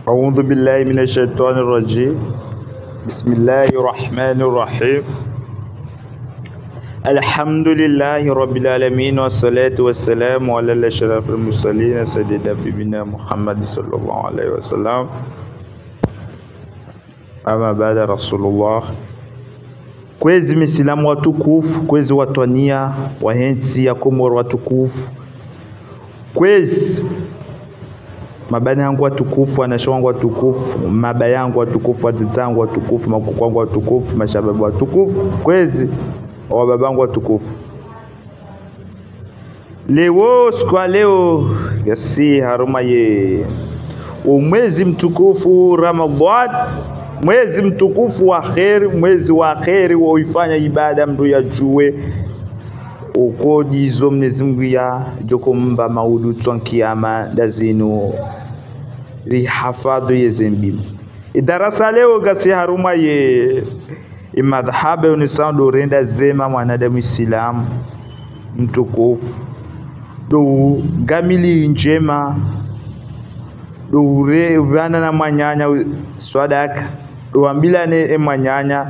أعوذ بالله من الشيطان الرجيم. بسم الله الرحمن الرحيم. الحمد لله رب العالمين والصلاة والسلام على أشرف المرسلين سيدنا نبينا محمد صلى الله عليه وسلم. أما بعد رسول الله. Kwezi misilamu watukufu, kwezi watwania wahenzi ya Komoro watukufu, kwezi mabani yangu watukufu, wanasho wangu watukufu, maba yangu watukufu, wazizangu watukufu, makuku wangu watukufu, mashababu watukufu, kwezi wababangu watukufu. Leo sikwa leo yasi haruma ye umwezi mtukufu Ramadhan, mwezi mtukufu wa kheri, mwezi wa kheri wa uifanya ibada mdu ya juwe ukodizo Mwenyezi Mungu ya joko mba maudu twankiyama dazinu rihafadhu yezembimu. Idarasa leo gasi haruma ye imadhahabe unisando renda zema mwanadamu Islamu mtukufu do gamili njema do uvana na manyanya swadaka do ambila ne manyanya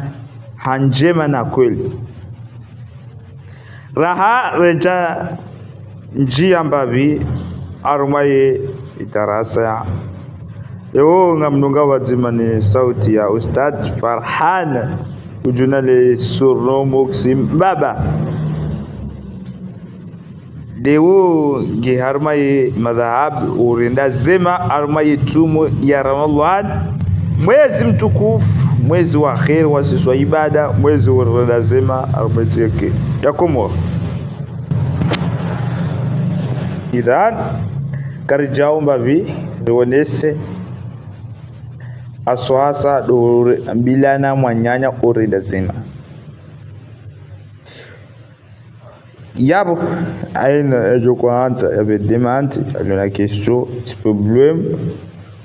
hanjema na kweli raha reja njia mbavi arumaye itarasa leo ngamnunga wazima ni sauti ya Ustad Farhan ujunale surnomo ksim baba leo nge harumaye madhahab urinda zema arumaye tumu ya Ramadhan, mwezi mtukufu, mwezi wa kheri wa sisi wa ibada, mwezi wa lazima arumaye yake ya Komoro. Idhan karjao mbavi duonese aswasa do bilana mwanyanya orida zima yabo aina ejo kwa anta yabe demanti alona question problem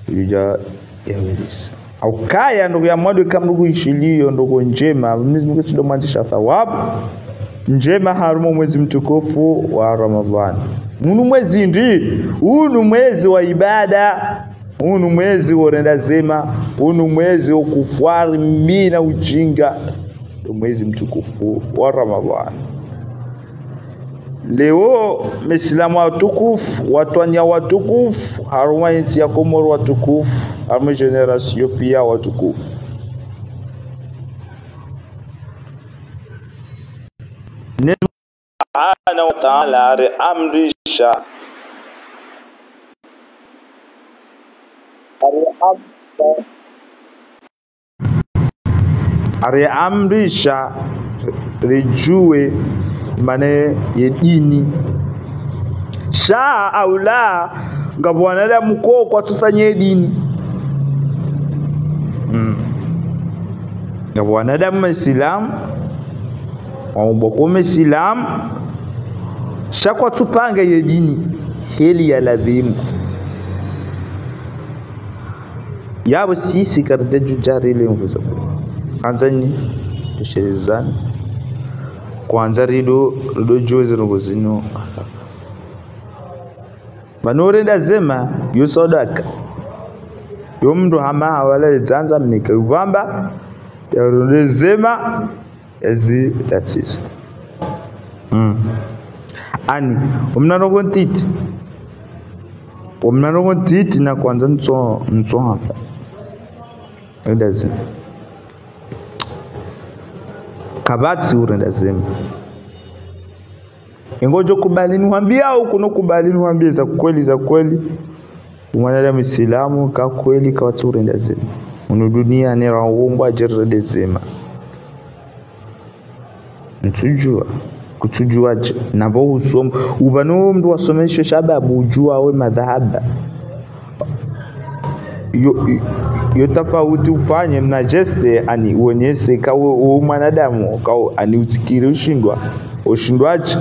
yuja yawelis au kaya ndugu ya mwadu kamndugu ishilio ndugu njema Mwenyezi Mungu sidomwanzisha thawabu njema harumo mwezi mtukufu wa Ramadhani. Unu mwezi ndi unu mwezi wa ibada, unu mwezi wa renda zema, unu mwezi wa kufwari mbina ujinga, mwezi mtukufu wa Ramadhani. Leo misilamu watukufu, watwania watukufu, haruma inti ya Komoro watukufu, haruma generasio pia watukufu. Subhanahu wa ta'ala amrisha rijue mane yedini shaa au la ngabwana mko kwa tusanye dini ngabwana da Muislam au boko Muislam shakwa tupange yedini heli ya lazimu yabo sisi kardeju jari ile mvuzo anzani tushirizani kwanza rido jozi rogozino manore ndazema yusodaka yomndo hama wala zanza mnika uvamba yarondezema ezi that's it ani umnarogontiti na kwanza nso hapa ndazi kabati urendazema ingojo kubali niwaambia au kuno kubali niwaambie za kweli mwanadamu Islamu ka kweli ka watu urendazema uno dunia ni raungwa jerredezema ntujua kutujuaje nabo usoma ubano mndu wasomeshe shababu ujua we madhahaba yo tofauti ufanye na jeste ani uonyeshe kawe mwanadamu kawe ani utikiri ushindwaje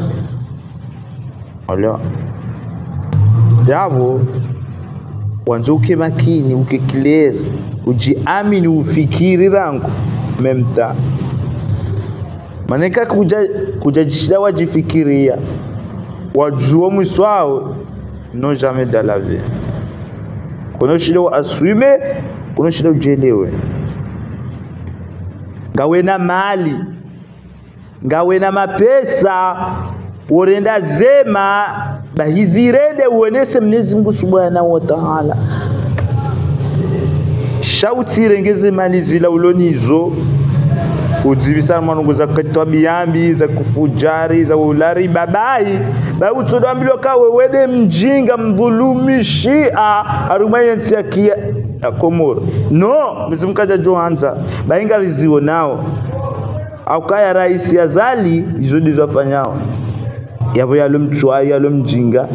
wala jabo wanzo uke makini ukikileza ujiamini ufikiri rangu memta maneka kujajishida wajifikiria wajua mwiswao non jamais de la vie kuna shida aswime, kuna shida ujelewe. Ngawe na mali, ngawe na mapesa, urenda zema bahizirende uonese Mwenyezi Mungu Subhanahu wa Ta'ala. Shauti rengeze mali zila ulonizo udzivisa manungu za katwabiyambi za kufujari za ulari babai ba utodambilwa kawe wede mjinga mdhulumi Shia arumaya ntiakia Komoro no mzimkaja Johanza bainga rizio nao au kaya rais ya zali izodi zafanyao yabo yalo mchwa yalo mjinga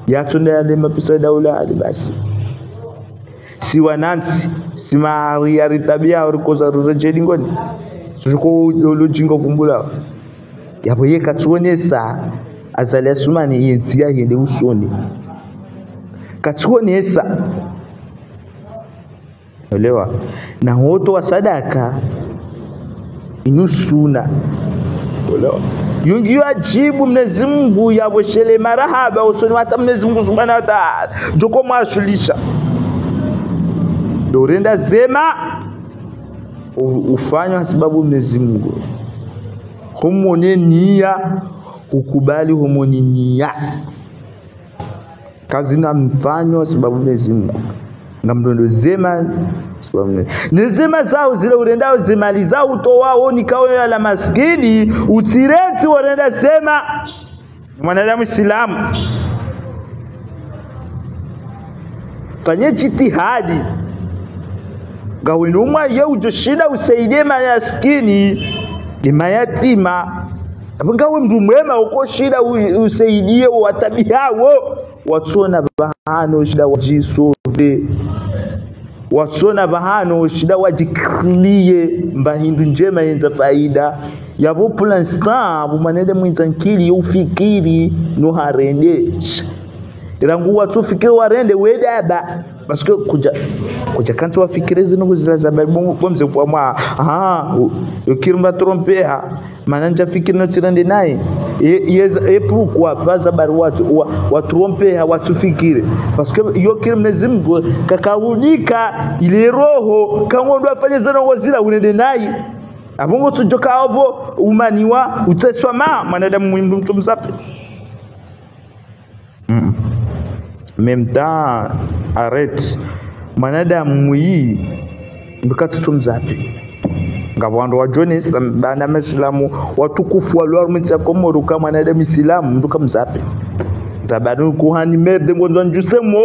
yatunde yale mapisa daula hadi basi si wanansi si maari ya ritabia urikoza rurejeli ngoni suko lojingo kumbula yabo yeka tuonesa azali asumani yentia yende usoni katuonesa elewa na hoto wa sadaka inusuna elewa yungi wajibu Mwenyezi Mungu yaboshele marahaba usoni hata Mwenyezi Mungu Subhanahu wa Ta'ala joko mwashulisha dorenda zema ufanywa sababu Mwenyezi Mungu humone nia ukubali humone nia kazi na mfanywa sababu Mwenyezi Mungu ngamdondo zema sababu nezema zao zile urendao zimali zao utowao nikaona la maskini utireti urenda sema mwanadamu Islamu fanye jitihadi gawinuma yeu joshida usaidie mayaskini ni mayatima ngawe mtu mwema uko shida usaidie watabihawo wasona bahano shida wajisode wasona bahano shida wajiklie mbahindu njema yenza faida yabo plan bumanede mwitankili ufikiri no harende irangu watu fikiri warende wedaba parce kuja kanto wafikire zino zila za bomze kwa mwa ukirumba trompeha mananja fikiri no tirande naye pourquoi pas baru wa trompeha watu fikire parce que yo Mwenyezi Mungu kakaunika ile roho kangondo afanye zino wazila unende naye abongo tujoka abo umaniwa uteswama manadamu mwimbu mtu mzape memta arrête manadamu yi mbikatutu mzapi ngabwandu wa Jones bana Muislamu watukufu walwa mtya Komoro kama manadamu Islamu nduka mzapi tabanu kuhani merde ngondo njusemo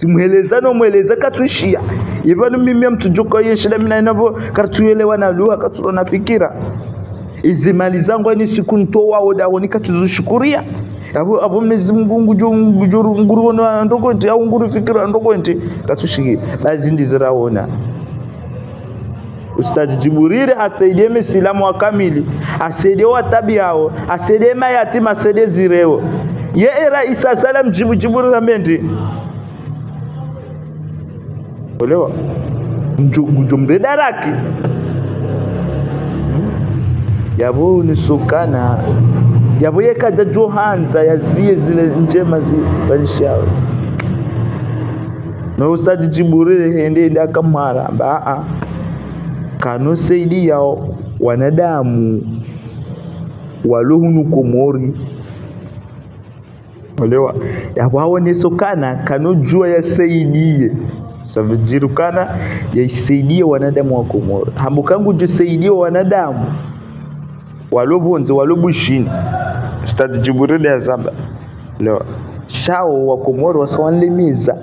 simuhelezano muheleza katushia ivanu mimi mtujuka yeshida mina inavo kartuelewa na lugha katuna fikira izimali zangu ni siku ntoa odawo nikatuzushukuria abo Mwenyezi Mungu nguru na ndoko nti au nguru fikira ndoko nti katushiki bazi ndiziraona Ustadi Jibril asaidie Muislamu wa kamili asaidie watabiao asaidie mayatima asaidie zireo ye Isa salam Jibril amendi olewa mjumbe daraki yabo nisukana yabo yekaja Johanza yazie zile njema zilishao na Ustadi Jibril ende akamara kanosaidia wanadamu walohunu Komori olewa yabo hao nisukana kanojua yasaidie savijirukana yasaidie wanadamu wa Komoro hambukangu jisaidie wanadamu walobonze walobushini Ustadi Jibril ya zamba leo shao wa Komoro wasawanlemiza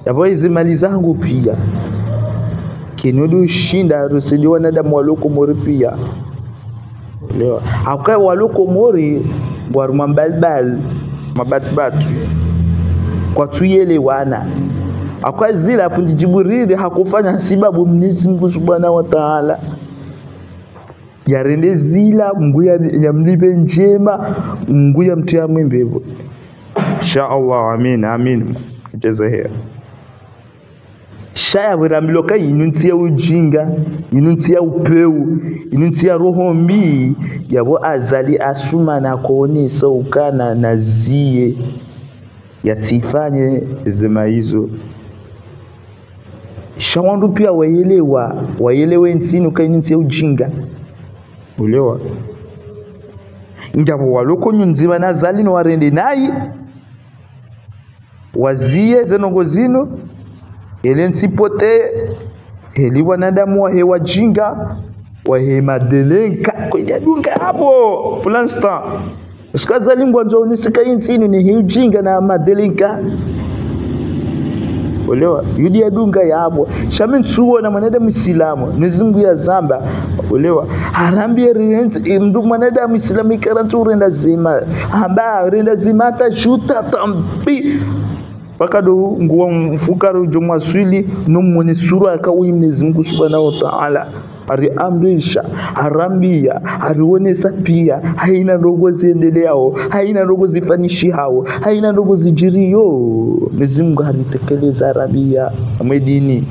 yabo izimali zangu pia kinodo shinda rusidi wanadamu wa Komoro pia leo hakai wa Komoro bwaru mbalbal mabatbatu kwa tuyelewana akwa zila fundi Jibril hakufanya sababu Mwenyezi Mungu Subhanahu wa Ta'ala yarende zila nguya ya mlibe njema nguya mtia mwembevo insha Allah amin amin jazahir shaya wirambiloka inuntia ujinga inuntia upeu inuntia roho mbi yabo azali asuma na kuonesa ukana nazie yatifanye zema hizo shawandu pia waelewe nsini ukainisi ujinga ulewa njabo waloko nyunziwa na zalino warende nayi wazie zenongo zino ele nsipote heli wanadamu wahe wajinga wahe madelenka kwenye dunga hapo pour l'instant usikazalingwa nzo unisika insini ni hijinga na madelenka ulewa yudi ya dunga ya hapo shamin suwo na mwanadamu islamu nizungu ya zamba ulewa harambi ya rienzi mdu mwanadamu islamu ikarantu urenda zima hamba urenda zima hata shuta tampi pakado nguwa mfukaro jomwa swili numwone sura akawi Mwenyezi Mungu Subhanahu wa Ta'ala ari amrisha harambia ariwonesa pia haina ndogo ziendeleao haina ndogo zifanishi hao haina ndogo zijirio Mwenyezi Mungu haritekeleza rabia amedini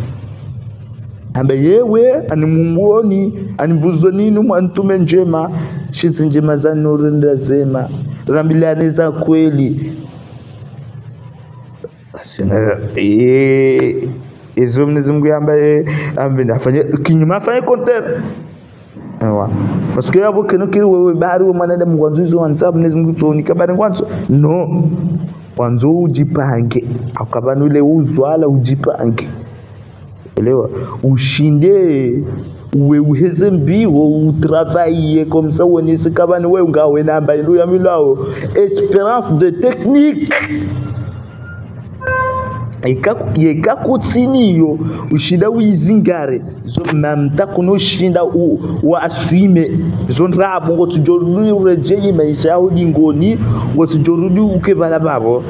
ambaye yewe animungoni anibuzonini mwantume njema shizi njema za nuru ndazema rambilani za kweli izo Mwenyezi Mungu ambaye afanye kinyuma afanye contraire ewa parce que abo keno kiri wewe bari wa mwanadamu mwanzo wansabu Mwenyezi Mungu tuonika bari kwanza no kwanza ujipange akabana ule uzwala ujipange elewa ushinde uwe uheze mbiwo utravaille comme ça wonise kabana wewe ngawe namba ilo ya milao expérience de technique yeka kutsiniyo ushida wizingare zo mamta kuno shinda wa aswime zo nrabo ngo tujorudi urejeyi maisha udingoni ngo tujorudi ukebala babo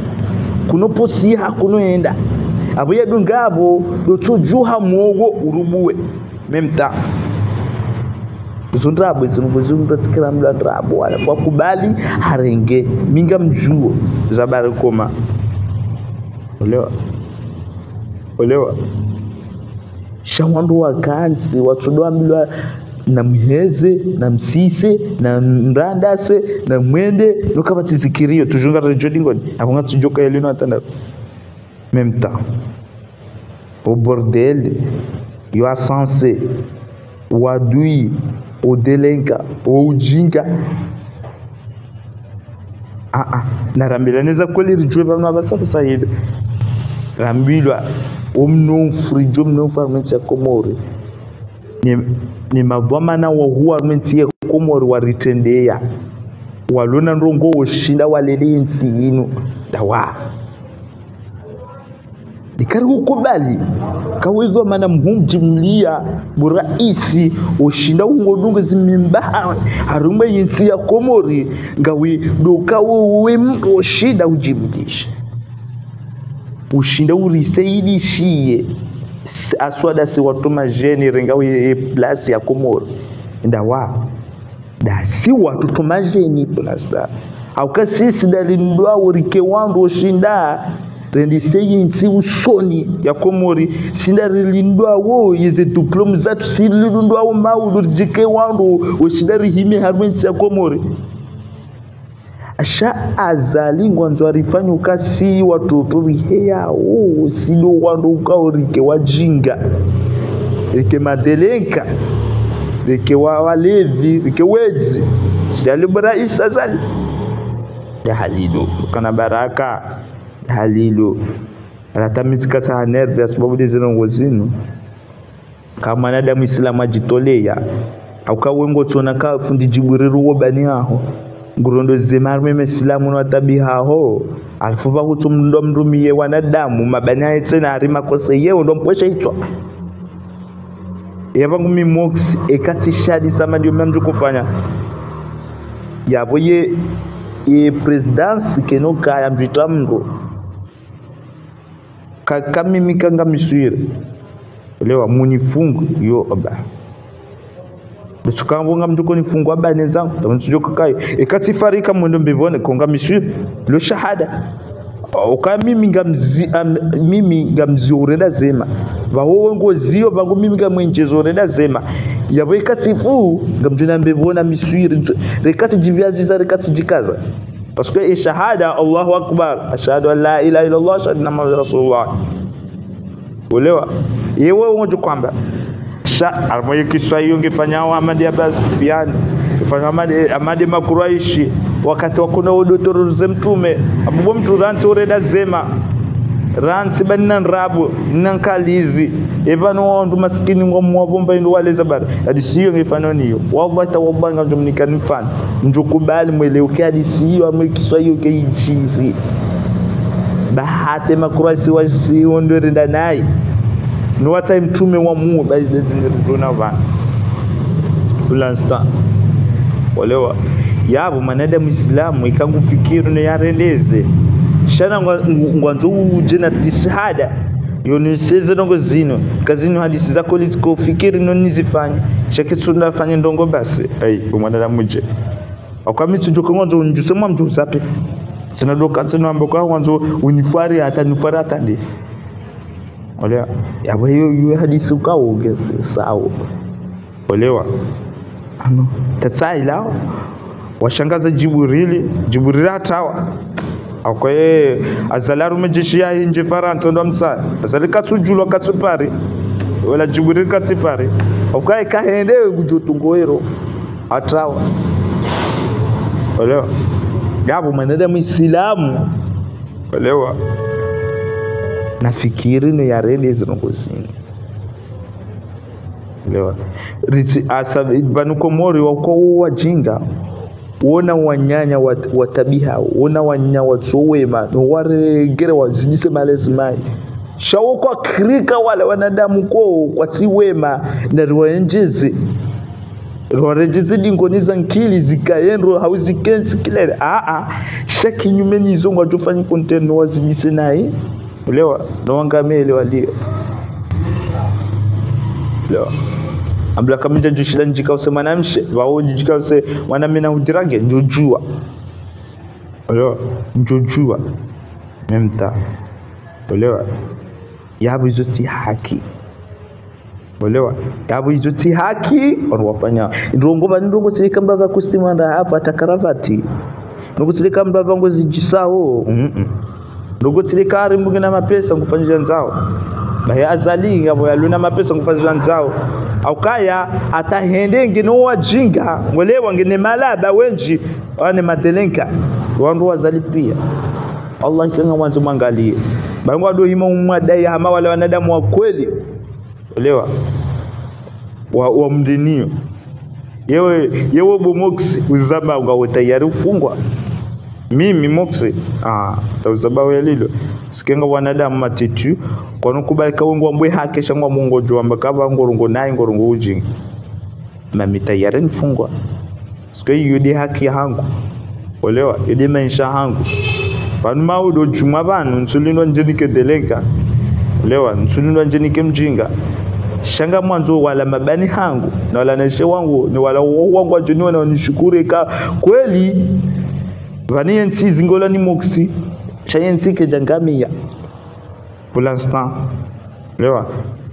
kuno posi hakuno enda abo yadungabo do tujuha mwogo urubuwe memta zo nrabo zo mtatikira mla nrabo wala kwa kubali harenge minga mjuo zabari koma olewa shawandu wakansi watudoa milwa na mheze na msise na mrandase na mwende nukaba tizikirio tujunga rejodingoni akunga tujoka elino atanda memta au bordel yo asanse wadui au delenka au ujinga na rambilaneza kweli rijwe bamna basasa sayid rambilwa omno frijo mno farmenti ya Komori ni mavama na wahuwa farmenti ya Komori waritendea walona nrongo washinda walele nsi inu dawa dikari kukubali kawezo mana mhumjimlia muraisi ushinda ungodunga zimimbaha harumba yinsi ya Komori ngawi doka uwe mshida ujimdisha ushinda urisaidi shiye aswada si watuma jeni rengawi place ya Komori ndawa da si watu tuma jeni plasa au kasisi dalindwa urike wangu ushinda rendi seyi nsi usoni ya Komori shinda rilindwa wo yeze diploma zatu silindwa wo maudu jike wangu ushinda rihime harwensi ya Komori asha azalingwa nzo arifanya ukasi watoto biheya silo wando ukaorike wajinga rike madelenka rike walevi rike wezi shali baraisa zali ya halilu kana baraka halilu ratamizika sa nerve sababu dizino zinu kama nada muislamu ajitolea au kawengo tona ka fundi jiburiru wo bani aho ngurondo zemar meme islamu no tabiha ho alfuba hutumndo mrumiye wanadamu mabani ayetsena ari makosa yeo ndo mpwesha hicho yabangu mimox ekati shadi sama ndio mnamju kufanya yabo ye presidence kenoka ya mbitamngo kami kanga miswire lewa munifungu yo aba Besukambo mtuko ni fungwa bane zangu tamujoka kai ekati farika mwendo mbivone konga miswire lo shahada mimi ngamzi urenda zema baho ngo ziyo bangu mimi ngamwenjezo urenda zema yabo ekatifu ngamjina mbivona miswire rekati jiviazi za rekati jikaza parce que shahada Allahu akbar ashhadu an la ilaha illa Allah ashhadu anna muhammadar rasulullah Uelewa? Yewe ungoje kwamba almoye Kiswahili ungefanya Ahmad Abbas Sufyan, ungefanya Ahmad Makuraishi wakati wakuna udotoroze mtume abubo mturanti ureda zema ranti banina nrabu nankalizi evano ndo maskini ngomwabomba ndo wale zabara hadisiyo ngefano niyo wallahi tawallahi ngam nikani fan njukubali mweleuke hadisiyo amwe Kiswahili keichizi bahate Makuraishi wasi ndo renda naye no wata mtume wa Mungu basi ndona va ulansta walewa yabo manada muislamu ikangufikiri ne yareleze shana ngwanzo uje na tishahada yoniseze ndongo zino kazini hadithi zako lizikofikiri no nizifanye shakitsunda fanye ndongo basi umwanada muje akwamitu joko ngwanzo njusema mtu zape sinadoka tsinamba kwa ngwanzo unifari hata nifari hata ndi olewa yabo hiyo hadithi ukaoge sawa olewa ano tatsai lao washangaza Jibril atawa akwaye azalaru majishia hinje faranto ndo msa azalika sujulo katsupari wala Jibril katsipari akwaye kahende kujotungoero atawa olewa yabo manada muislamu olewa nafikiri ni yarele zinongozini lewa riti asa banuko mori wako wajinga wona wanyanya watabiha wona wanya watowema no waregere wazidise malezimai shawo kwa krika wale wanadamu kwa siwema na ruenjezi ruenjezi dingoniza nkili zikayenro hauzikensi kilele shaki nyumeni zongo atufanyi content wazidise nai ulewa no wangamele walio lewa ambla kamija jushila njika use manamshe waoji jika use wanamina hujirange njojua ulewa njojua memta ulewa yabu izoti haki ulewa yabu izoti haki wafanya ndongo tilika mbava kustimanda hapa takaravati ndongo tilika mbava ngozi jisao ndogo tilikari mbugina mapesa ngufanyia nzao baya azali ngabo yaluna mapesa ngufanyia nzao au kaya atahende ngino wajinga ngolewa ngine malaba wenji wane madelenka wandu wazali pia Allah ikanga mwanzo mangalie bangu ado hima umwadai hama wale wanadamu wa kweli olewa wa mdinio yewe bomoksi uzama ungawe tayari ufungwa mimi moksi tauzabawe lilo sikenga wanadamu matitu kwa nukubalika wengu wambwe hake shangwa mungo juamba kaba ngorongo nae ngorongo ujingi mami tayari nifungwa sikai yudi haki hangu olewa yudi maisha hangu panu maudo juma banu nsulindwa njenike delenka olewa nsulindwa njenike mjinga shanga mwanzo wala mabani hangu na wala neshe wangu ni wala wangu wajuniwa na wanishukure kweli vani yensi zingola ni moksi chayensi ke jangamia pour l'instant lewa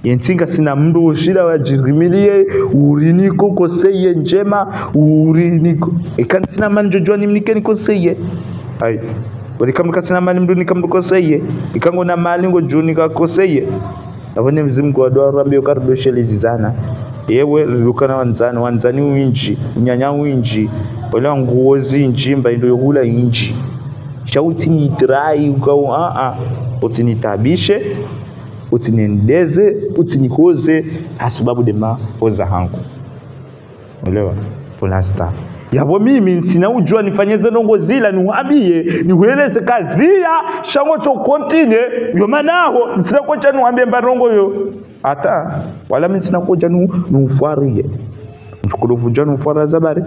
yensinga sina mndu ushira wajirimilie uriniko koseye njema uriniko ikansina manjojwa nimnike nikoseye ai walikamka sina mali mndu nikamkoseye ikango na mali ngo juni kakoseye abone mzimu wa doa rabbi ukardo shelizana yewe lukana wanzani winji nyanya winji wala nguozi njimba ndio hula inji shauti ni trai ukao utinitabishe utinendeze utinihoze sababu dema hoza hangu uelewa polasta yabo mimi sina ujua nifanyeze ndongo zila niwaambie niweleze kazia shango to continue yo manaho sina kocha niwaambie mbarongo yo hata wala mimi sina koja nufarie mchukudovu jana ufara zabari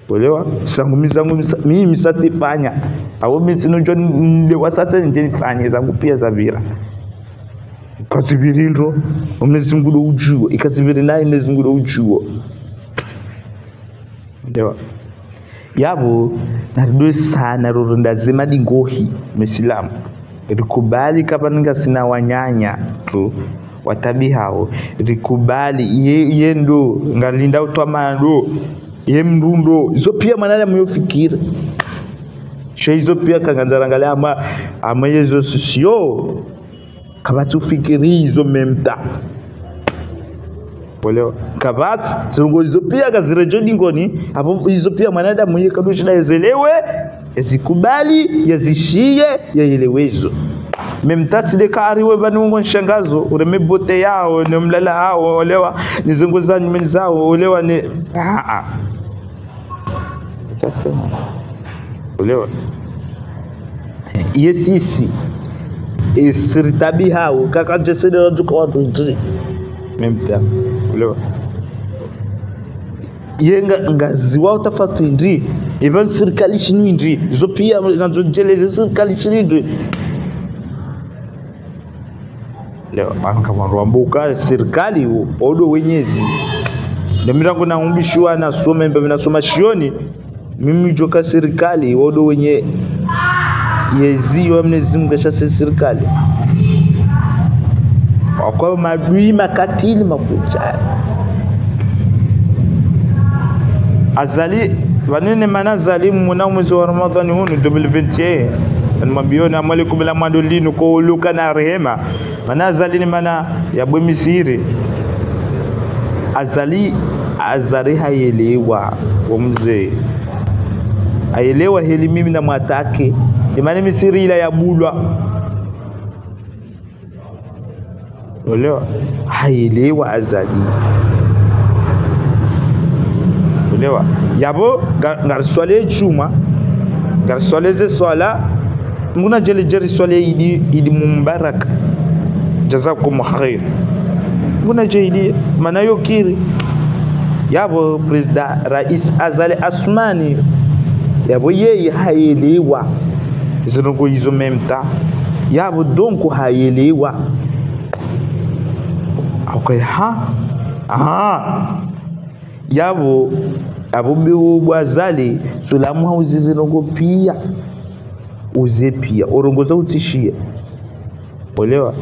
uelewa sangu mimi satifanya au mimi sinojua ndio wasata nje nifanye zangu pia za vira kasivirindo umezungudo ujuo ikasiviri naye umezungudo ujuo ndio yabo narudwe sana rurunda zima dingohi Muislamu rikubali kapaninga sina wanyanya tu watabi hao rikubali yendo ngalinda utwamando ye mrundo izo pia manala myofikira hizo pia kanganzarangalia ama yezo sio kabatu fikiri hizo memta Olewa kabatu zungo hizo pia gazirejodi ngoni hapo hizo pia mwanadamu yeye kabisa ezelewe yazikubali yazishie yaelewezo memtati de kariwe banungo nshangazo uremebote yao ne mlala hao olewa nizungo zanyu menzao olewa ni sasa olewa yetisi isiritabi hao kaka jesede watu watu nzuri memta olewa yenga ngazi wao tafatu ndri even serikali shinu ndri zo pia nazo jeleze serikali shinu ndri leo kama ruambuka serikali odo wenyezi ndio mirango na umbishwa na some mbe nasoma shioni mimi joka serikali odo wenye yezi wa Mwenyezi Mungu kasha serikali kwa madui makatili makucha azali wanene mana zalimu mwana mwezi wa Ramadhani huu 2021 anamwambiona amali kubila madolino kwa uluka na rehema mana zali ni mana ya bwe misiri azali hayelewa wa mzee hayelewa hili mimi na mwatake imani misiri ila ya bulwa olewa hayelewa azali olewa yabo ngarswale chuma ngarswale ze swala nguna jeri swale idi mubarak jazakum khair nguna jeli manayo kiri yabo president rais azali asmani yabo yeye hayelewa zungu hizo memta yabo donko hayelewa okay yabo abubiu bwazali sulamu hauzizinongo pia uze pia orongoza utishie olewa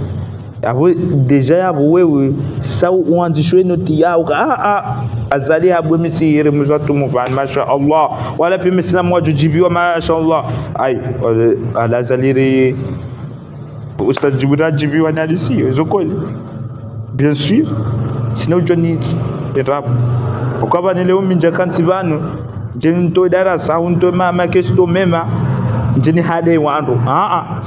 abo deja yabo wewe sa uanzishwe noti yao azali habwe misiri mzatu mufan masha Allah wala pia Muislamu wajibiwa masha Allah ai alazaliri ustad jibiwa na disi zokoli bien sûr sinon joni perap ukaba ni leo minja kanti banu jeni to darasa unto mama kesto mema jeni hade wandu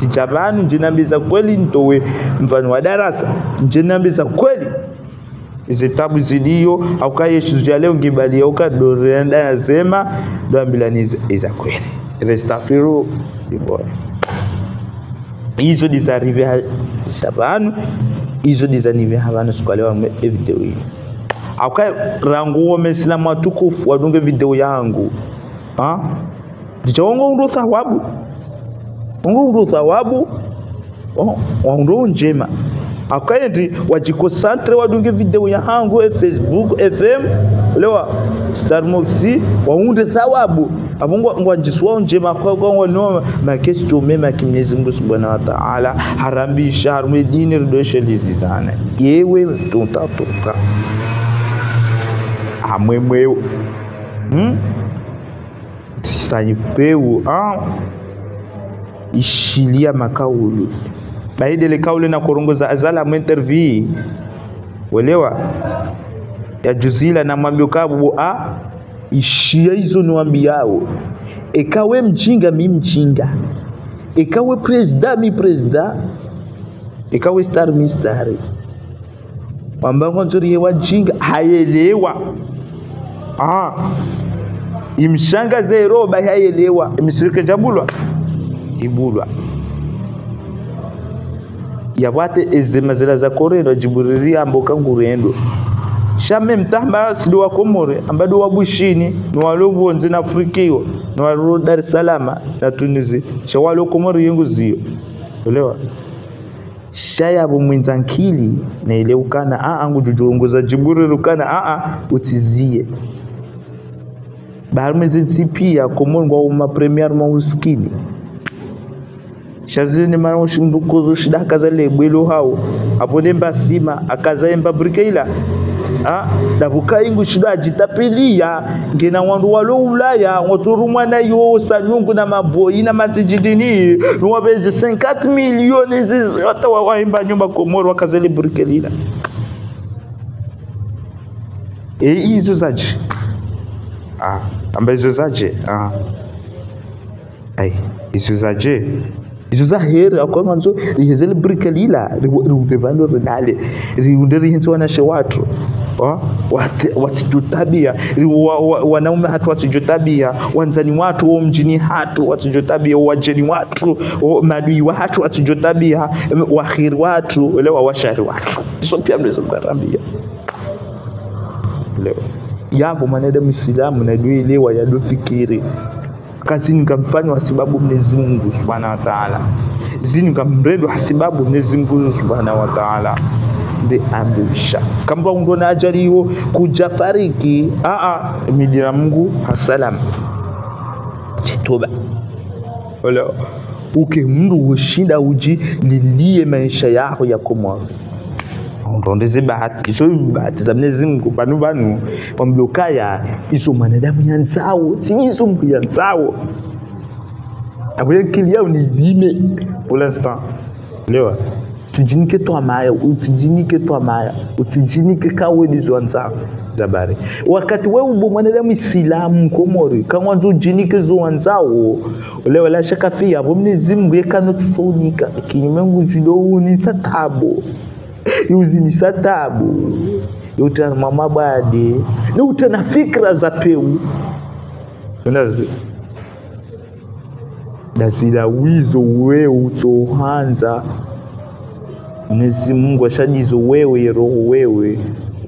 sijabanu jinambiza kweli ntowe mfano wa darasa jinambiza kweli izitabu zilio au kaye shuzia leo ngibali au kadorenda nasema doambilaniza iza kweli restafiru ipo hizo disarive shabanu hizo dizanive habana sikualewa video hii auka ranguo Muislamu watukufu wadunge video yangu ndichongo ndo thawabu ndo njema akaendi wajikosantre wadunge video yangu Facebook FM lewa Star Moxie waunde thawabu abongo ngwajiswa njema kwa no makesto mema Mwenyezi Mungu Subhanahu wa Ta'ala harambisha harumedini ridoshe sana yewe tutatoka amwemwe sayipeu ishilia makaulu baada ile kauli na korongoza azala interview welewa ya juzila na mwambio kabu ishia hizo niambiao ekawe mjinga mimi mjinga ekawe president ekawe star mistari mambo nzuri wajinga hayelewa imshanga zero ba hayelewa imsirike jabulwa ibulwa yabate ezemazela za korero jiburiri amboka ngurendo shame mtamba sido wa Komore ambado wabushini ni walobonze na Afrikio ni walo Dar es Salaam na Tunisia shawalo Komore yengu zio elewa shaya bumwinzankili na ile ukana angu jujongoza jiburiri ukana utizie barumezi pia Komore ngwa uma premier mauskini shazini mara shimbuko shida kazale bwelo hao abone mbasima akazaemba brikeila dabuka ingu shida jitapilia ngena wandu walo Ulaya waturumwa na yo sanyungu na maboi na matijidini nwabeze 50 milioni hata waimba nyumba Komoro wakazele Brikelila hizo zaje ambazo zaje hizo za heri kwa mwanzo ihezele Brikelila rubevando renale riunderi hinzo wanashe watu wasijutabia wanaume hatu wasijutabia wanzani watu mjini hatu wasijutabia wajeni watu madui wa hatu wasijutabia wakhiri watu wale washari watu so pia mlezo karambia leo yapo manada Muislamu na dui lewa ya dofikiri kazini kamfanya kwa sababu Mwenyezi Mungu Subhanahu wa Ta'ala zini kamrendo kwa sababu Mwenyezi Mungu Subhanahu wa Ta'ala de ambusha kamba undona ajali hiyo kujafariki midira Mungu hasalam chitoba wala mndu ushinda uji lilie maisha yako ya Komoro ndondeze bahati so bahati za Mwenyezi Mungu banu pamblokaya iso manadamu yanzao sizo mbu yanzao abuye kilia unizime pour l'instant leo tujinike to amaya utijinike kawe dizwanza zabari wakati wewe ubo mwanadamu Islamu Komoro kanwanzo jinike zo wanzao leo la shakafia bo Mwenyezi Mungu yakano tufunika kinyume zido ni satabo yuzi ni satabu yuta mama bade yuta na fikra za peu unazi dasida wizo wewe utohanza Mwenyezi Mungu ashajizo wewe roho wewe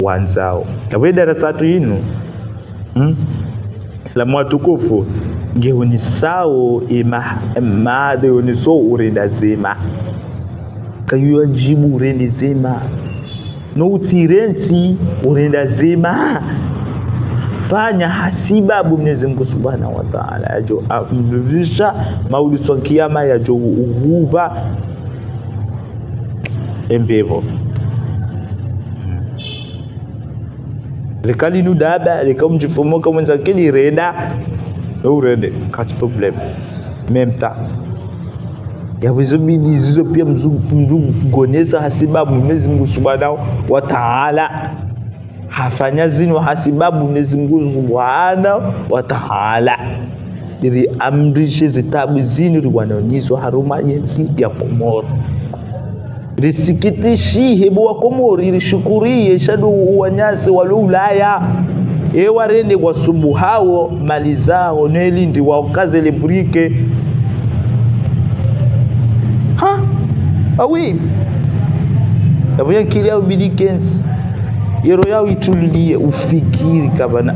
wanzao na darasa tu inu la mwatukufu ngeo ni sao maade ni so urenda zema kayo jibu urenda zema no utirensi urenda zema fanya hasibabu Mwenyezi Mungu Subhanahu wa Ta'ala yajo amdhisha maulizo kiyama yajo uhuva embevo lekali nudaba lekamjifomoka mwenza kili reda no rede kat problem memta yawizo bidi zizo pia mzungu goneza hasibabu Mwenyezi Mungu Subhanahu wa Ta'ala hafanya zinu hasibabu Mwenyezi Mungu Subhanahu wa Ta'ala ili amrishe zitabu zinu wanaonyeswa haruma yenzi ya Komoro risikitishi hebo wa Komoro ilishukurie shadu wanyase wa Ulaya warende wasubu hao mali zao nelindi wakaze lebrike awi tabuya kilia ubidikens yero yao itulie ufikiri kabana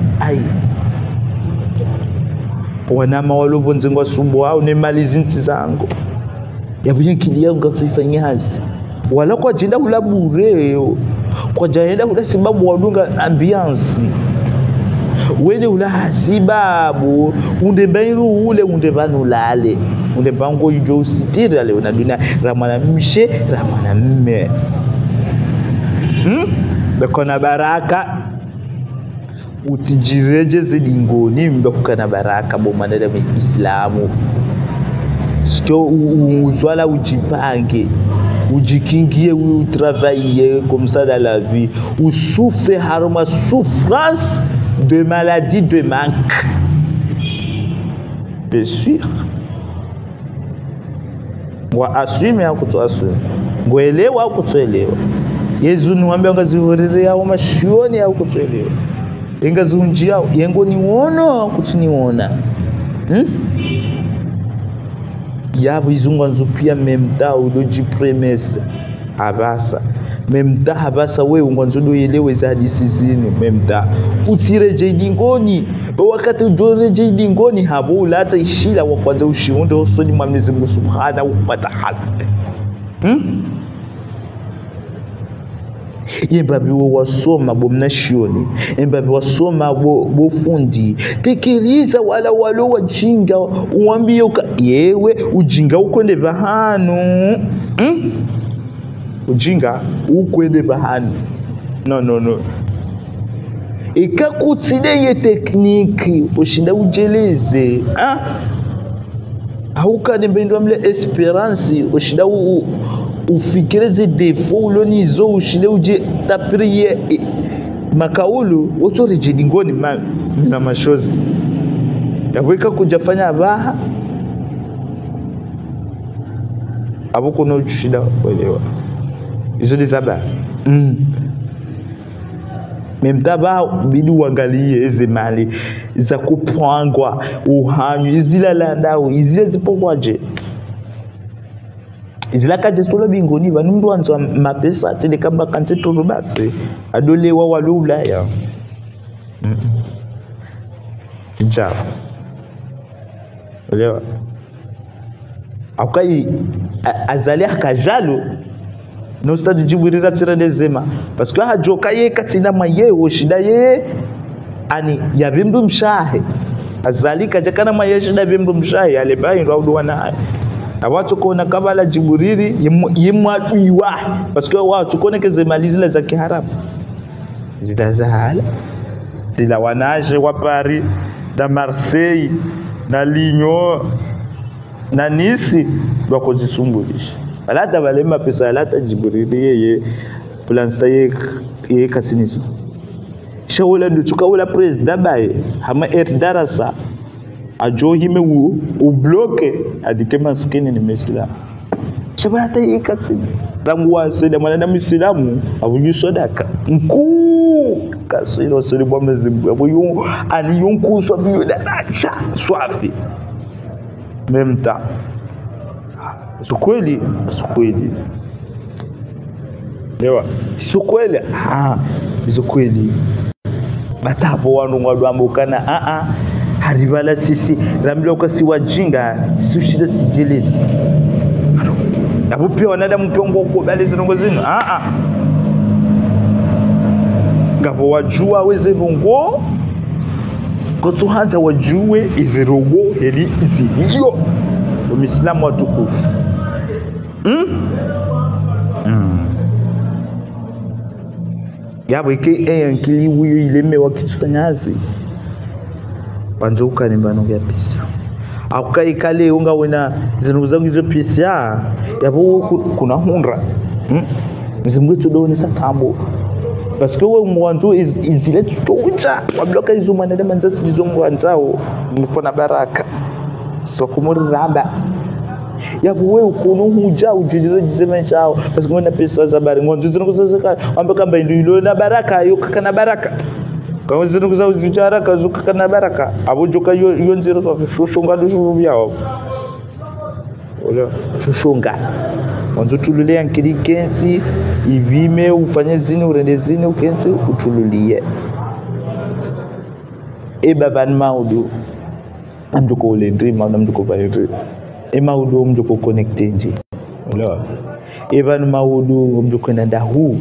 wanama walovo nzengwa subu hao ne mali zinti zangu yabuya kilia ungafifanyazi wala kwa jinda ulabure kwa jahenda ula sababu wadunga ambiance wele ula hasibabu unde bairu ule unde banu lale unde bango yujo usitira leo na dunia ramana mshe ramana mme bekona baraka utijireje zidingoni mbekana baraka bomana da Islamu sio uzwala ujipange ujikingie utravailler comme ça dans la vie ou souffre harma souffrance de maladie de manque bien sûr wa assume au kutoassume ngoelewa au kutoelewa Yesu niwaambia ngazihurire yao mashioni au kutoelewa ingazunjia yengo niwono kutuniona yabo izungwa nzupia memda udoji premise abasa memda abasa wewe ungwanzo elewe za hadisi zinu memda utireje dingoni wakati udoreje dingoni habo lata ishila wa kwanza ushiunde usoni mwa Mwenyezi Mungu Subhanahu wa Ta'ala yembabi wasoma bomnashioni yembabi wasoma bofundi tekeriza wala walo wajinga uambie yewe ujinga ukwende bahanu ujinga ukwende bahanu no ikakutsideye tekniki ushinda ujeleze hauka nimbendwa mle esperance ushinda ufikireze defo ulonizo ushinde uje tapriye makaulu utorije dingoni na mashozi yakweka kujafanya abaha abo kuno ushida kuelewa hizo ni zaba memtaba bidi uangalie hizi mali za kupangwa uhanyu zila landao izile zipongwaje izila kaje solo bingoni vanundu anza mapesa tele kamba kante tolo basi adolewa walula ya njaa elewa akai azalia kajalo no stade jiburira tiradezema parce que hajoka ye katina mayeo shida ye ani ya vimdu mshahe azalika jakana maye shida vimdu mshahe ale bayi ndo wana watu kona kabala jiburiri yimwatuiwa parce que watu kona kezemalizila za kiharamu zidazahala zila wanaje wa Paris na Marseille na Lyon na Nice bako zisumbulisha alata balema pesa alata jiburiri yeye plansta ye kasinizo shawula ndo tukawula president baye hama darasa ajohime u bloke adike maskini ni Muislamu shabata ye kasini rangu wasida mwana Muislamu abuju sadaka mkuu kasino siri bwa mzibu abuyu aliyonku so biyo dadacha swafi memta sukweli lewa sukweli sukweli batapo wanu ngwadwambukana haribala sisi rambila ukasi wajinga sushida sijelezi abo pia wanadamu piongo ko bali zinongo zino ngabo wajua weze bongo ko tuhanza wajue izirogo eli iziliyo Muislamu watukufu yabo ike yankili wuyo ileme wakitufanyazi panjoka nimbano ya pesa akukai kale unga wena zinu zangu hizo pesa yabo kuna hundra mzimwetu doni satambo parce que wewe mwanzo izile tutoja wabloka hizo manada manzasi hizo mwanzao mfona baraka so kumuri raba yabo wewe kuno huja ujizo jisema chao parce que ngona pesa za bari ngonzo zinokusaka ambaka mbaindu ilo na baraka yoka na baraka kwa zinokuza uzichara kazuka na baraka abojoka yo nziro kwa shushunga dushu yao ola shushunga mwanzo tulule ankiri kensi ivime ufanye zini urende zini ukensi utululie baban maudu amduko ule ndrima amduko bayri maudu amduko connecte nje ola evan maudu amduko nanda hu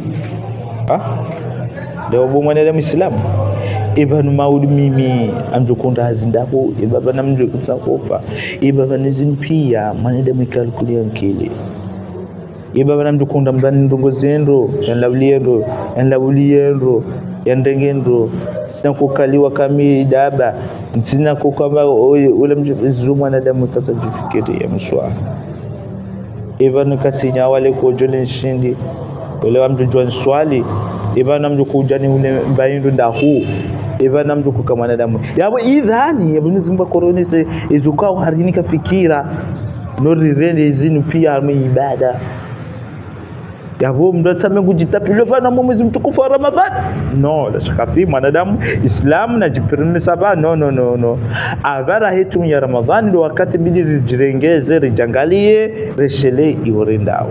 ndio bomwana la Muislamu ibanu maudu mimi amjukunda hazindako ibaba namjukusa kofa ibaba nizin pia manede mikalkulia nkile ibaba namjukunda mbani ndongo zendo yanlawliendo yandengendo sina kukaliwa kami daba sina kukamba ule mjuzuma na damu tata jifikiri ya mswa ibanu katinya wale ko jone shindi wale amjujwa swali ibana mjukujani ule mbaindu ndahu ibana mjuku kama nadamu yabo idhani yabo nizimba koroni se izukao harinika fikira nori rende zinu pia ibada yabo mdatame kujitapile fana mwezi mtukufu wa Ramadhan no la shakafi mwanadamu Islam na jipirime saba no agara hetu ya Ramadhan ndio wakati bidi rijirengeze rijangalie reshele iworendao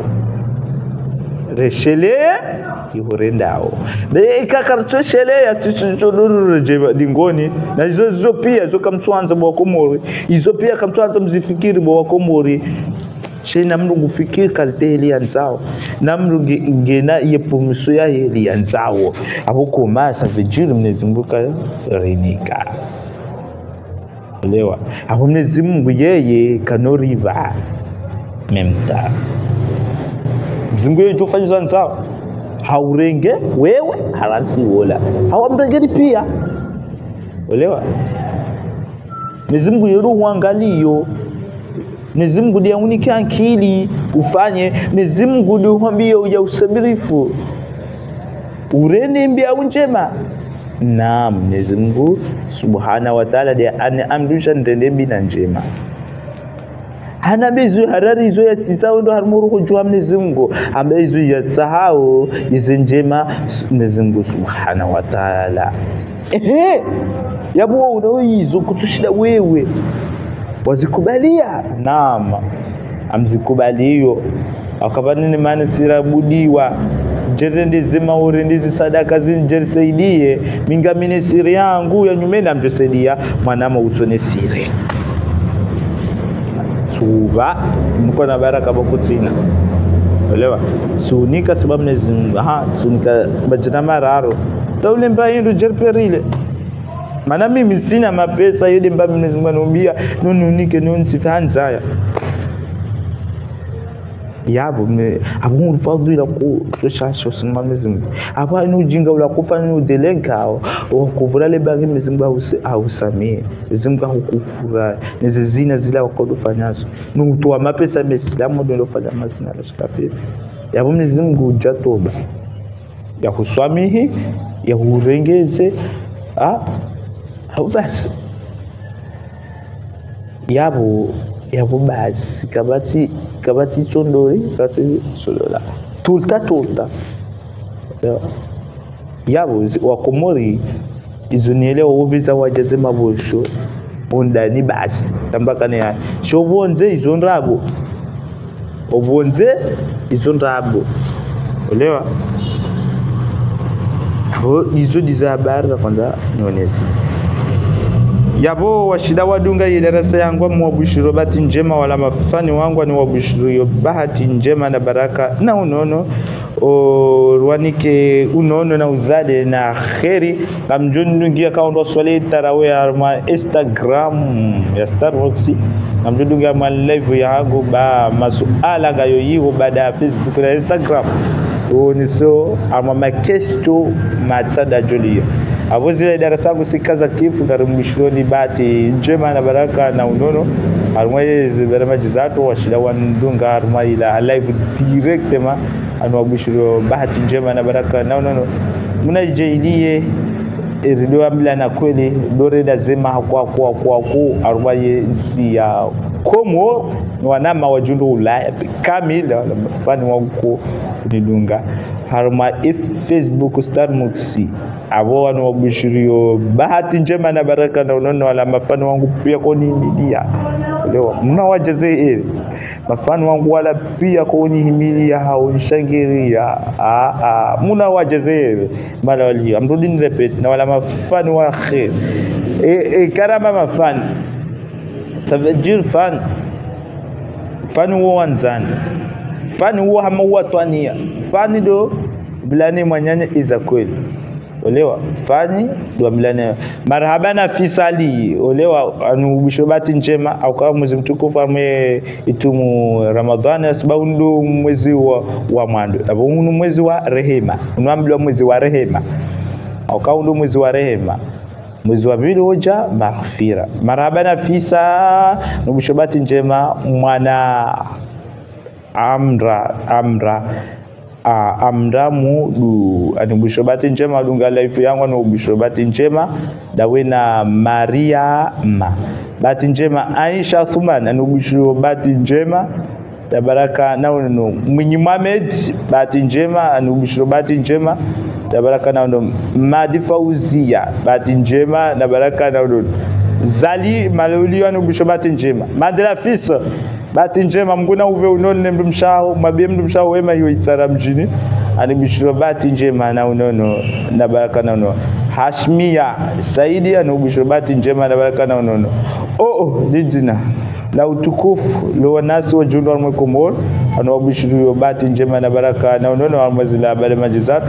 ihorendao de ikakarto shele ya tuchuduru jeba dingoni na hizo pia zo kamtwanza bwa komori hizo pia kamtwanza mzifikiri bwa komori shena mndu fikiri kalteli yanzao na mndu ngena yepumiso ya heli yanzao aboko masa vijiru mnezimbuka rinika lewa abo mnezimbu yeye kanoriva memta zinguye tufanyizwa nzao haurenge wewe harasi wala hawamtegeri pia. Uelewa? Mwenyezi Mungu yeru angalio. Mwenyezi Mungu ndiye unike akili ufanye. Mwenyezi Mungu ndiye uhambie uja usabirifu. Urende mbia unjema. Naam, Mwenyezi Mungu Subhanahu wa Ta'ala ndiye amrusha ndende mbina njema. Hana bezu harari izo ya tisao ndo harmuru kujua Mwenyezi Mungu. Ambaye izo ya sahau izo njema Mwenyezi Mungu Subhanahu wa Ta'ala. Yabu unaoizo kutushida wewe wazikubalia. Naam, amzikubaliyo akabanini maana sirabudiwa jerende zima urendizi sadaka zinjerisaidie mingamine siri yangu ya nyumeni amjesaidia mwanama usone siri suva mko na baraka bakutina. Uelewa? Sunika sababu nezimba sunika bajana mararo taule mbaindu jerperile. Maana mimi sina mapesa yede mbabu mnezimba numbia nununike nunsifanzaya yabo me abungu fadhu ila ku shasho simamezimba aba ino jinga ula kufa no delenka o kuvura le bagi mezimba ausame mezimba hukufura nezizina zila wakodofanyazo no utoa mapesa mesilamu ndo fanya mazina la shikape yabo mezimba ujatoba ya kuswamihi ya urengeze au basi yabo basi kabati chondori kasi solola tulta yabo wakomori izunielewa ubiza wajaze mabosho undani basi tambakane ya shobonze izonrabo obonze izonrabo. Uelewa? Izo dizabara kwanza nionezi yabo washida wadunga ile rasa yangu mwabushiro bahati njema wala mafani wangu ni wabushiro bahati njema na baraka na unono ruanike unono na uzade na kheri namjundungia akaunto swali tarawih arma Instagram ya Starbucks namjundungia ma live yangu ba masuala gayo yiwo baada ya Facebook na Instagram uniso ama makesto matada jolia avozile darasa kusikaza kifu na rumishoni bahati njema na baraka na unono armwe zibarama jizato washida wandunga arma ila live directement anwabushiro bahati njema na baraka na unono mnajiidie irido amla na kweli dore da zema kwa arwaye ya komo wanama wajundu Ulaya kamila fani wangu nidunga harma Facebook Starbucks abo wanwabushiro bahati njema na baraka na unono wala mafani wangu pia kwa nidia. Leo mnawajaze mafani wangu wala pia kwa nihimilia hao nishangiria muna wajaze mara wali amrudin repeat na wala mafani wa khair karama mafani tabajir fani huo wanzani fani huo hama huwa twania fani do bilani mwanyanya iza kweli. Olewa fani do bilani marhabana fi sali. Olewa anubisho bahati njema au kama mwezi mtukufu ame itumu Ramadhani sababu ndo mwezi wa mwando sababu ndo mwezi wa rehema unambiwa mwezi wa rehema au kama ndo mwezi wa rehema mwezi wa pili hoja maghfira marhabana fisa nubisho bahati njema mwana amramu du anubisho bahati njema dunga life yangu anubisho bahati njema dawena Maria bahati njema Aisha Thuman anubisho bahati njema da baraka na uno Mwinyi Mohamed bahati njema anubisho bahati njema da baraka na uno Madi Fauzia bahati njema na baraka na uno Zali Maluli anubisho bahati njema Mandela Fisa bahati njema mguna uve unone mdumshao mabie mdumshao wema hiyo itara mjini anubisho bahati njema na unono na baraka na uno Hashmia Saidi anubisho bahati njema na baraka na unono dijina la utukufu lo nasi wa jundu wa mwekomor anubisho bahati njema na baraka na unono wa mwezila bale majizat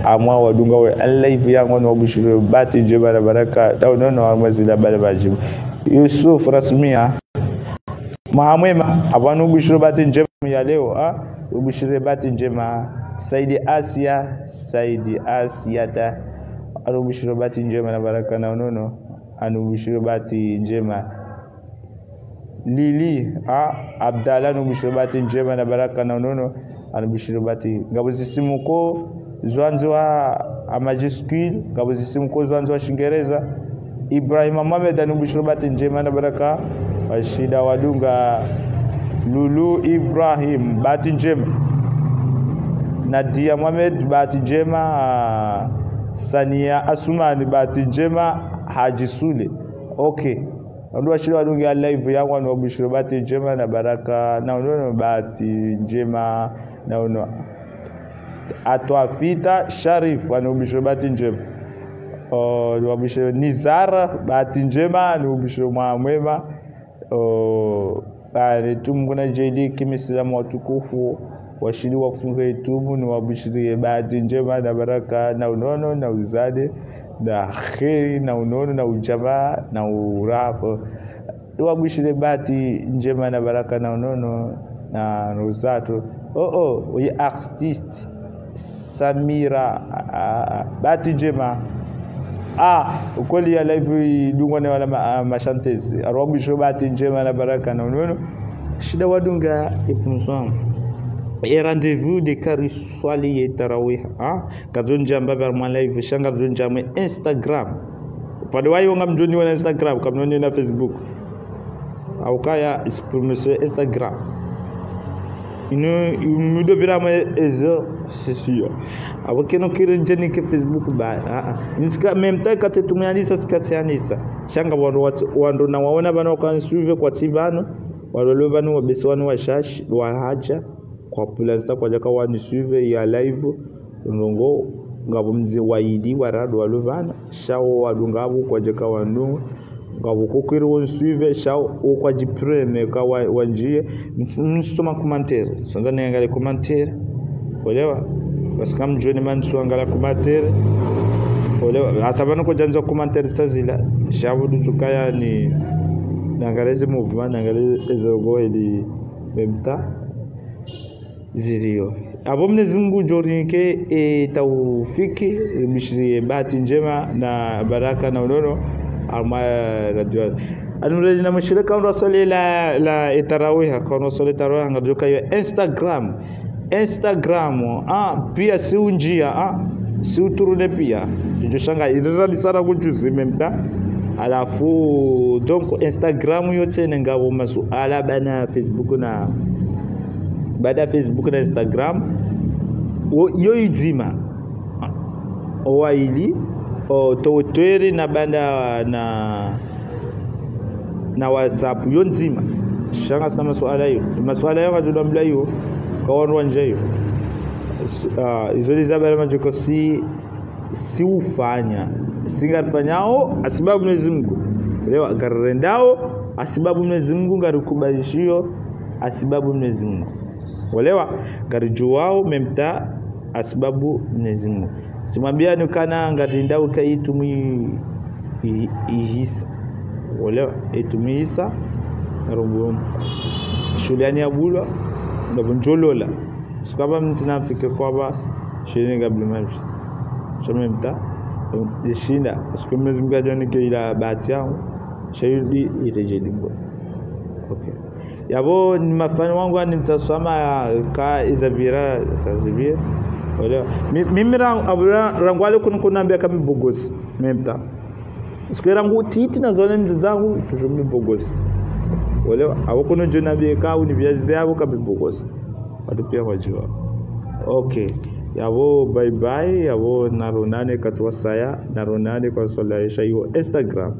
amwa wadunga we live yangu anubisho bahati njema na baraka na unono wa mwezila bale majibu Yusuf Rasmia Mahamwema abanu ubishiro bahati njema ya leo ubishire bahati njema Saidi Asiata anubishiro bahati njema na baraka na unono, anubishiro bahati njema. Lili Abdalla anubishiro bahati njema na baraka na unono, anubishiro bahati ngabo zisimuko zwanzo wa majuscule, ngabo zisimuko zwanzo wa Shingereza. Ibrahim Mohamed anubishiro bahati njema na baraka, Washida Wadunga Lulu Ibrahim bahati njema. Nadia Mohamed bahati njema. Sania Asumani bahati njema. Haji Sule. Okay, ndio Washida Wadunga live yangu anubishiro bahati njema na baraka na unono bahati njema na unono. Atwafita Sharif anubishiro bahati njema. Wabishiro Nizara bahati njema ni ubishiro mwema. Tumu na JD kimisilamu watukufu washiri wafunge tumu ni wabishiri bahati njema na baraka na unono na uzade na kheri na unono na ujamaa na urafu. Wabishiri bahati njema na baraka na unono na rosato. We artist Samira bahati njema. Ukweli ya live dungwa na wala mashantezi arwabisho bahati njema na baraka na unono. Shida Wadunga ipunzam rendez-vous de Kari Swali et Tarawih kadunja mbaba mwa live shanga dunja mwa Instagram pade wayo ngam joni wa Instagram kamnoni na Facebook au kaya ispromese Instagram mudo birama ezo c'est abakeno kirenjeni ke Facebook ba niska memta kate tumeanisa sikatianisa shanga wando na waona bana kwa suive kwa tibano walolo bana wabeswanu washashi wa haja kwa plasta kwa jaka wani suive ya live ndongo ngabo mzi waidi warado walovana shao wadungabu kwa jaka wanu ngabo kokero won suive shao kwa jipreme ka wanjie msoma commentaire songa ngale commentaire olewa parce que mjoni man suangala commentaire olewa hata bana ko janzo commentaire tazila shabudu tukaya ni nangaleze movement nangaleze go ili memta zilio abo Mwenyezi Mungu jorinke taufiki bishiri bahati njema na baraka na unono alma radio anure na mshirika ndo swali la tarawih kwa swali tarawih ngajoka yo Instagram pia si unjia si uturune pia tujoshanga iradi sana kujuzi memta alafu donc Instagram yote ngabo masuala bana Facebook na baada Facebook na Instagram yo izima owaili Twitter na banda na WhatsApp yo nzima shanga sama masuala yo kaduna mlayo kaonwa njeyo izoli zabala majoko si ufanya singarfanyao asibabu Mwenyezi Mungu leo garendao asibabu Mwenyezi Mungu ngarukubalishio asibabu Mwenyezi Mungu walewa garijuwao memta asibabu Mwenyezi Mungu simwambia nukana ngarinda ukaitumi ihisa walewa itumisa rumbu shuliani abula ndabunjolola sikaba msinafike kwaba shini gablimamshi chamemta ishinda siku Mwenyezi Mungu ajani ke ila bahati yangu shayudi irejelingo. Okay, yabo ni mafano wangu ni mtasoma ka izabira kazibia wala mimi rangwale kunambia kama bogosi memta siku rangu titi na zone mzangu tujumi bogosi wala awokuno jonambia ka ni viazi yabo kama bogosi watu pia wajua. Okay, yabo bye bye, yabo naronane katwa saya naronane kwa swala ya Instagram.